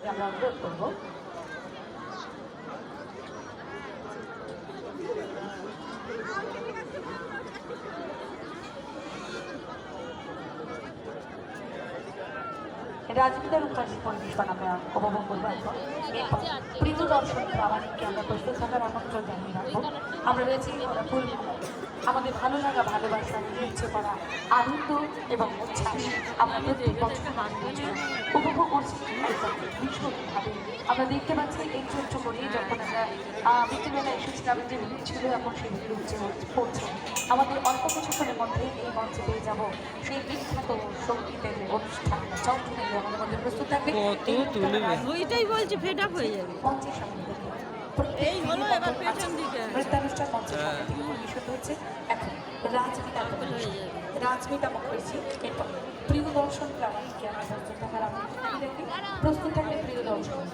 আমরা অনুরোধ করবো রাজনীতির উপাসী পরিবেশন আমরা উপভোগ করবো এখন। এরপর প্রীত দর্শন প্রামাণিককে আমরা প্রস্তুত থাকার আমন্ত্রণ জানিয়ে রাখবো। আমরা রয়েছি ফুল আমাদের ভালো লাগা ভালোবাসা নিয়ে করা আনন্দ এবং উচ্ছ্বাস আমরা প্রত্যেক বছর উপভোগ করছি ভীষণভাবে। আমরা দেখতে পাচ্ছি একটু একটু করে যখন আমরা বিকেলবেলা এসেছিলাম যে ভিড় ছিল এখন সেই ভিড় পড়ছে। আমাদের অল্প কিছুক্ষণের মধ্যে এই মঞ্চে পেয়ে যাবো সেই বিখ্যাত সঙ্গীতের অনুষ্ঠান চৌধুরী আমাদের মধ্যে প্রস্তুত থাকবে। ওইটাই বলছি ফেড আপ হয়ে যাবে। মঞ্চের সামনে থেকে এই হলো এবার পেছন দিকে নৃত্যানুষ্ঠান মঞ্চের সামনে থেকে পরিবেশন হচ্ছে এখন রাজমিতা মুখার্জি। এরপর প্রিয় দর্শন প্রামাণিককে আমরা প্রস্তুত থাকার আমন্ত্রণ জানিয়ে রাখি। প্রস্তুত থাকলে প্রিয় দর্শন।